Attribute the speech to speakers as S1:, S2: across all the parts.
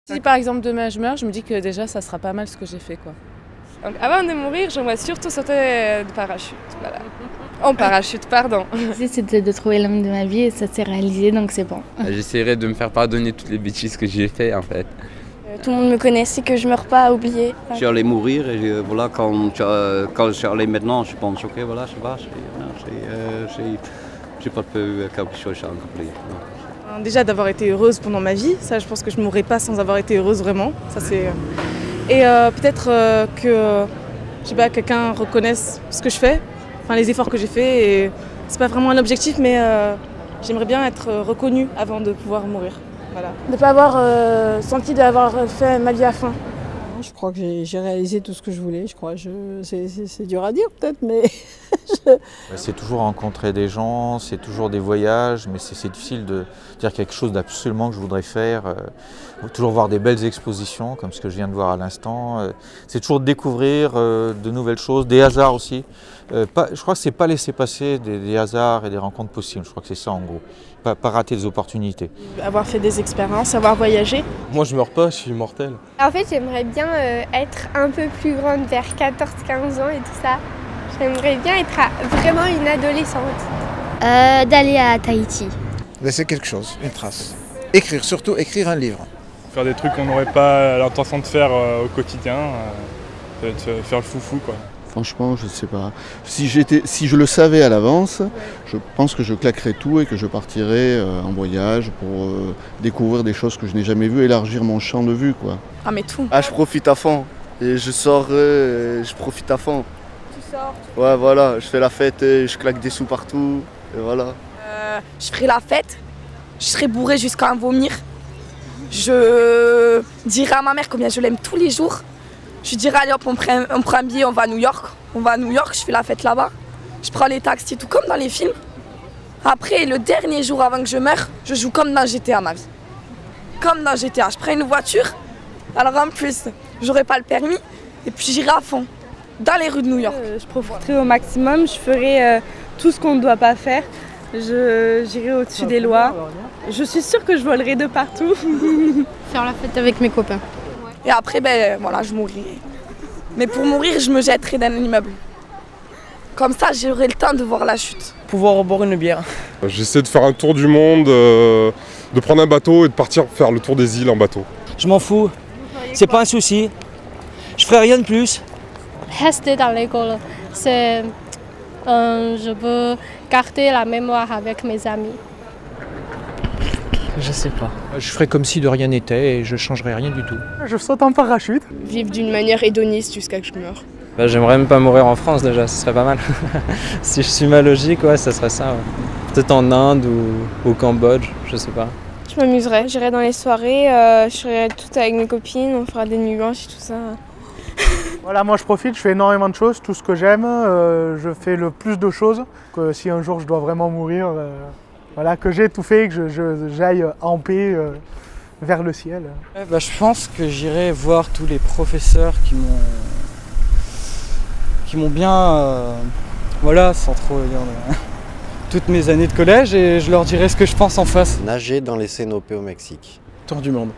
S1: Si par exemple demain je meurs, je me dis que déjà ça sera pas mal ce que j'ai fait quoi.
S2: Donc avant de mourir, j'aimerais surtout sauter de parachute. Voilà. En parachute, pardon.
S3: C'était de trouver l'homme de ma vie et ça s'est réalisé donc c'est bon.
S4: J'essaierai de me faire pardonner toutes les bêtises que j'ai fait en fait.
S5: Tout le monde me connaissait, que je ne meurs pas à oublier.
S6: J'allais mourir et voilà, quand j'allais maintenant, je pense ok, voilà, ça va, j'ai pas peur quelque chose à accomplir.
S2: Déjà d'avoir été heureuse pendant ma vie, ça je pense que je ne mourrais pas sans avoir été heureuse vraiment. Ça, c'est... Et peut-être que je sais pas, quelqu'un reconnaisse ce que je fais, enfin les efforts que j'ai faits. Et c'est pas vraiment un objectif, mais j'aimerais bien être reconnue avant de pouvoir mourir. Voilà.
S5: De ne pas avoir senti d'avoir fait ma vie à fond.
S7: Je crois que j'ai réalisé tout ce que je voulais, je crois. C'est dur à dire peut-être, mais...
S8: C'est toujours rencontrer des gens, c'est toujours des voyages, mais c'est difficile de dire quelque chose d'absolument que je voudrais faire. Toujours voir des belles expositions, comme ce que je viens de voir à l'instant. C'est toujours découvrir de nouvelles choses, des hasards aussi. Je crois que c'est pas laisser passer des hasards et des rencontres possibles, je crois que c'est ça en gros. Pas rater des opportunités.
S5: Avoir fait des expériences, avoir voyagé.
S9: Moi je meurs pas, je suis immortel.
S10: En fait j'aimerais bien être un peu plus grande, vers 14-15 ans et tout ça. J'aimerais bien être vraiment une adolescente.
S3: D'aller à Tahiti.
S11: Laisser quelque chose, une trace. Écrire, surtout écrire un livre.
S9: Faire des trucs qu'on n'aurait pas l'intention de faire au quotidien, faire le foufou quoi.
S12: Franchement, je ne sais pas. Si je le savais à l'avance, je pense que je claquerais tout et que je partirais en voyage pour découvrir des choses que je n'ai jamais vues, élargir mon champ de vue, quoi.
S2: Ah mais tout.
S13: Ah, je profite à fond. Et je sors, je profite à fond.
S2: Tu sors.
S13: Ouais, voilà, je fais la fête, je claque des sous partout, et voilà.
S5: Je ferai la fête, je serai bourrée jusqu'à en vomir. Je dirai à ma mère combien je l'aime tous les jours. Je dirais allez hop, on prend un billet, on va à New York. On va à New York, je fais la fête là-bas. Je prends les taxis, tout comme dans les films. Après, le dernier jour avant que je meure, je joue comme dans GTA ma vie. Comme dans GTA, je prends une voiture. Alors en plus, j'aurai pas le permis. Et puis j'irai à fond, dans les rues de New York.
S2: Je profiterai au maximum, je ferai tout ce qu'on ne doit pas faire. J'irai au-dessus des lois. Je suis sûre que je volerai de partout.
S3: Faire la fête avec mes copains.
S5: Et après, ben voilà, je mourrai. Mais pour mourir, je me jetterai d'un immeuble. Comme ça, j'aurai le temps de voir la chute.
S7: Pouvoir boire une bière.
S9: J'essaie de faire un tour du monde, de prendre un bateau et de partir faire le tour des îles en bateau.
S7: Je m'en fous, c'est pas un souci. Je ferai rien de plus.
S10: Rester dans l'école, c'est... je veux garder la mémoire avec mes amis.
S7: Je sais pas. Je ferai comme si de rien n'était et je changerai rien du tout.
S2: Je saute en parachute.
S5: Vivre d'une manière hédoniste jusqu'à que je meure.
S4: J'aimerais même pas mourir en France déjà, ce serait pas mal. Si je suis ma logique, ouais, ça serait ça. Ouais. Peut-être en Inde ou au Cambodge, je sais pas.
S5: Je m'amuserai, j'irai dans les soirées, je serai toute avec mes copines, on fera des nuits blanches et tout ça.
S14: Voilà, moi je profite, je fais énormément de choses, tout ce que j'aime, je fais le plus de choses, que si un jour je dois vraiment mourir, voilà, que j'ai tout fait, que j'aille en paix vers le ciel.
S7: Je pense que j'irai voir tous les professeurs qui m'ont bien, voilà, sans trop dire, toutes mes années de collège et je leur dirai ce que je pense en face.
S15: Nager dans les cénopes au Mexique.
S7: Tour du monde.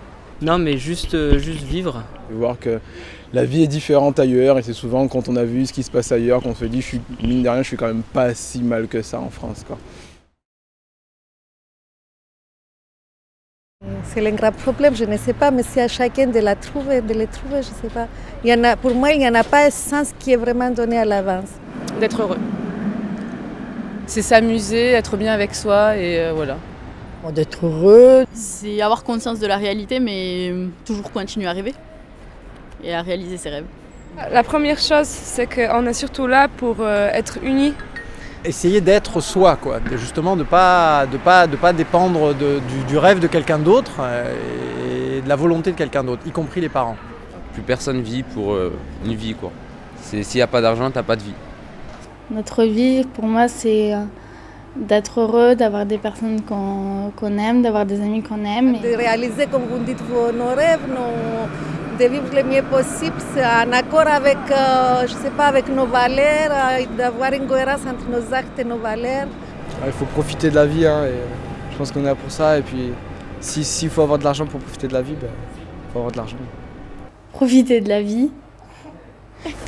S16: Non mais juste vivre.
S9: Voir que la vie est différente ailleurs et c'est souvent quand on a vu ce qui se passe ailleurs qu'on se dit mine de rien je suis quand même pas si mal que ça en France quoi.
S17: C'est un grand problème, je ne sais pas, mais c'est à chacun de les trouver, je ne sais pas. Pour moi, il n'y en a pas un sens qui est vraiment donné à l'avance.
S1: D'être heureux. C'est s'amuser, être bien avec soi et voilà.
S7: D'être heureux.
S3: C'est avoir conscience de la réalité mais toujours continuer à rêver et à réaliser ses rêves.
S2: La première chose, c'est qu'on est surtout là pour être unis.
S7: Essayer d'être soi, quoi. Justement de pas dépendre du rêve de quelqu'un d'autre et de la volonté de quelqu'un d'autre, y compris les parents.
S4: Plus personne vit pour une vie quoi. S'il n'y a pas d'argent, t'as pas de vie.
S3: Notre vie, pour moi, c'est d'être heureux, d'avoir des personnes qu'on aime, d'avoir des amis qu'on aime.
S17: De réaliser, comme vous dites, nos rêves, de vivre le mieux possible, en accord avec, je sais pas, avec nos valeurs, d'avoir une cohérence entre nos actes et nos valeurs.
S7: Il faut profiter de la vie, hein, et je pense qu'on est là pour ça. Et puis, s'il faut avoir de l'argent pour profiter de la vie,
S16: faut avoir de l'argent.
S3: Profiter de la vie.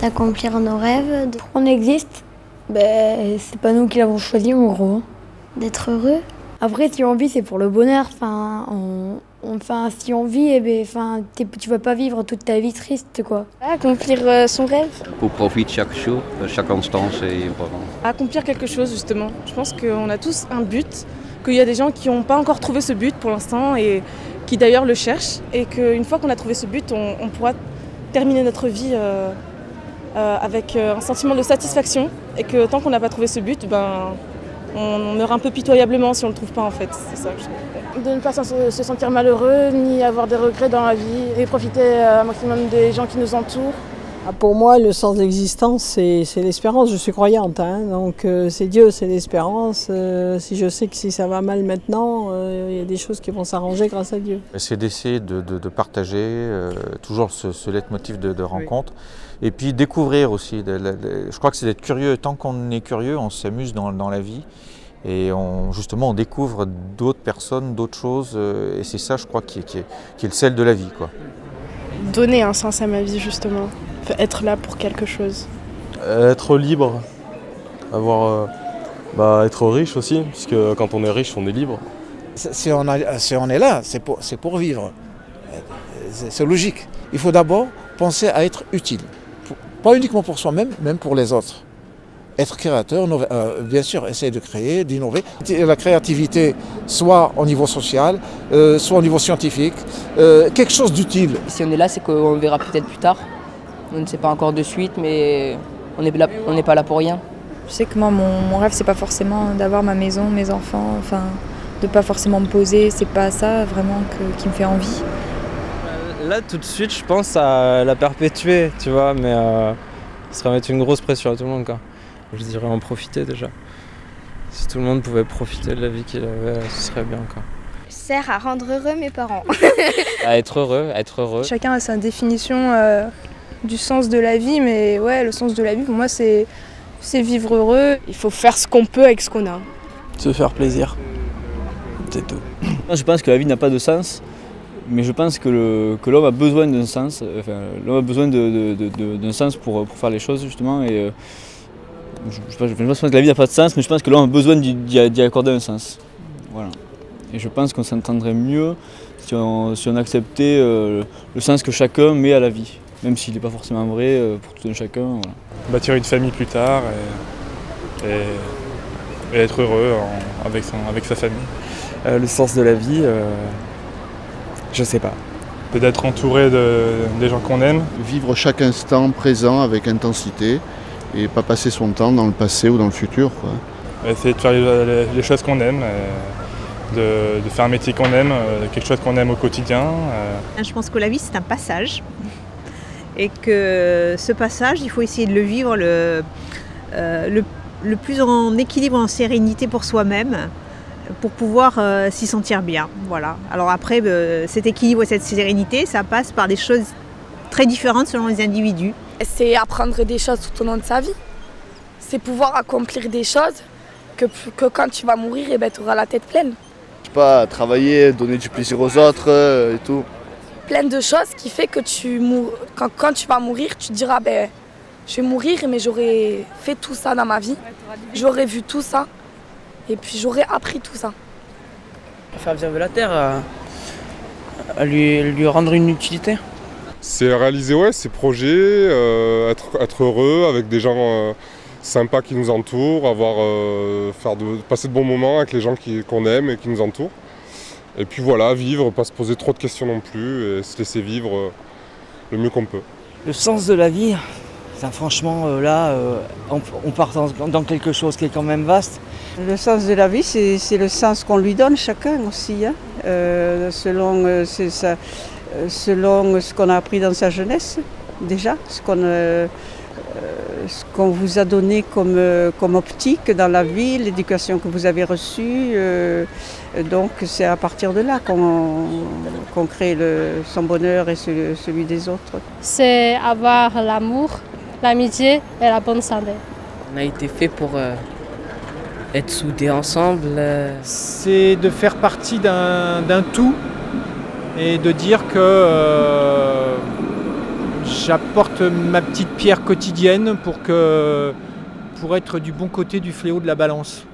S18: D'accomplir nos rêves. On existe, ben, c'est pas nous qui l'avons choisi en gros. D'être heureux. Après, si on vit, c'est pour le bonheur. Si on vit, eh ben, tu vas pas vivre toute ta vie triste, quoi. Accomplir son rêve.
S6: Pour profiter chaque jour, chaque instant, c'est important.
S2: Accomplir quelque chose, justement. Je pense qu'on a tous un but, qu'il y a des gens qui n'ont pas encore trouvé ce but pour l'instant et qui d'ailleurs le cherchent. Et qu'une fois qu'on a trouvé ce but, on pourra terminer notre vie avec un sentiment de satisfaction. Et que tant qu'on n'a pas trouvé ce but, on meurt un peu pitoyablement si on ne le trouve pas en fait. C'est ça que je trouve. De ne pas se sentir malheureux, ni avoir des regrets dans la vie, et profiter un maximum des gens qui nous entourent.
S19: Pour moi, le sens de l'existence, c'est l'espérance. Je suis croyante, donc c'est Dieu, c'est l'espérance. Si je sais que si ça va mal maintenant, il y a des choses qui vont s'arranger grâce à Dieu.
S8: C'est d'essayer de partager, toujours ce leitmotiv de rencontre. Et puis découvrir aussi. Je crois que c'est d'être curieux. Tant qu'on est curieux, on s'amuse dans la vie. Et justement, on découvre d'autres personnes, d'autres choses. Et c'est ça, je crois, qui est le sel de la vie, quoi.
S20: Donner un sens à ma vie, justement. Être là pour quelque chose.
S21: Être libre. Être riche aussi, puisque quand on est riche, on est libre.
S11: Si on est là, c'est pour vivre. C'est logique. Il faut d'abord penser à être utile. Pas uniquement pour soi-même, même pour les autres. Être créateur, bien sûr, essayer de créer, d'innover. La créativité, soit au niveau social, soit au niveau scientifique, quelque chose d'utile.
S22: Si on est là, c'est qu'on verra peut-être plus tard. On ne sait pas encore de suite, mais on n'est pas là pour rien.
S23: Je sais que moi, mon rêve, c'est pas forcément d'avoir ma maison, mes enfants, de pas forcément me poser. C'est pas ça vraiment qui me fait envie.
S4: Là, tout de suite, je pense à la perpétuer, tu vois, mais ça serait mettre une grosse pression à tout le monde, quoi. Je dirais en profiter déjà. Si tout le monde pouvait profiter de la vie qu'il avait, ce serait bien, quoi.
S10: Sert à rendre heureux mes parents.
S4: À être heureux.
S20: Chacun a sa définition du sens de la vie, mais ouais, le sens de la vie, pour moi, c'est vivre heureux. Il faut faire ce qu'on peut avec ce qu'on a.
S24: Se faire plaisir, c'est tout. Je pense que la vie n'a pas de sens, mais je pense que l'homme a besoin d'un sens. L'homme a besoin d'un sens pour faire les choses, justement. Et je pense que la vie n'a pas de sens, mais je pense que l'homme a besoin d'y accorder un sens. Voilà. Et je pense qu'on s'entendrait mieux si on acceptait le sens que chacun met à la vie, même s'il n'est pas forcément vrai pour tout un chacun. Voilà.
S25: Bâtir une famille plus tard et être heureux avec sa famille.
S26: Le sens de la vie, je sais pas.
S25: Peut-être entouré des gens qu'on aime.
S12: Vivre chaque instant présent avec intensité et pas passer son temps dans le passé ou dans le futur, quoi.
S25: Essayer de faire les choses qu'on aime, de faire un métier qu'on aime, quelque chose qu'on aime au quotidien.
S27: Je pense que la vie, c'est un passage. Et que ce passage, il faut essayer de le vivre le plus en équilibre, en sérénité pour soi-même, pour pouvoir s'y sentir bien. Voilà. Alors après, cet équilibre et cette sérénité, ça passe par des choses très différentes selon les individus.
S5: C'est apprendre des choses tout au long de sa vie. C'est pouvoir accomplir des choses que quand tu vas mourir, tu auras la tête pleine.
S13: Je sais pas, travailler, donner du plaisir aux autres et tout.
S5: Plein de choses qui fait que quand tu vas mourir, tu te diras je vais mourir mais j'aurais fait tout ça dans ma vie. J'aurais vu tout ça et puis j'aurais appris tout ça.
S16: Faire vivre la terre, à lui rendre une utilité.
S28: C'est réaliser ces projets, être heureux avec des gens sympas qui nous entourent, passer de bons moments avec les gens qu'on aime et qui nous entourent. Et puis voilà, vivre, pas se poser trop de questions non plus et se laisser vivre le mieux qu'on peut.
S16: Le sens de la vie, ça, franchement, on part dans quelque chose qui est quand même vaste.
S29: Le sens de la vie, c'est le sens qu'on lui donne chacun aussi, selon ce qu'on a appris dans sa jeunesse, déjà, ce qu'on vous a donné comme optique dans la vie, l'éducation que vous avez reçue. Donc c'est à partir de là qu'on crée son bonheur et celui des autres.
S3: C'est avoir l'amour, l'amitié et la bonne santé.
S16: On a été fait pour être soudés ensemble.
S7: C'est de faire partie d'un tout et de dire que j'apporte ma petite pierre quotidienne pour être du bon côté du fléau de la balance.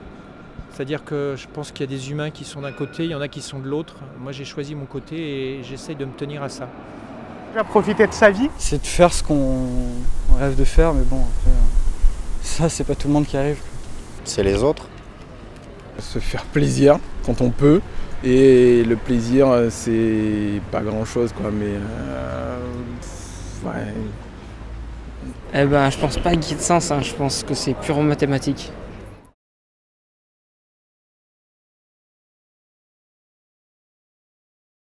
S7: C'est-à-dire que je pense qu'il y a des humains qui sont d'un côté, il y en a qui sont de l'autre. Moi j'ai choisi mon côté et j'essaye de me tenir à ça.
S1: Tu as profité de sa vie?
S2: C'est de faire ce qu'on rêve de faire, mais bon, après, ça c'est pas tout le monde qui arrive.
S6: C'est les autres.
S9: Se faire plaisir quand on peut, et le plaisir c'est pas grand chose quoi, mais ouais.
S14: Eh ben je pense pas qu'il y ait de sens, je pense que c'est purement mathématique.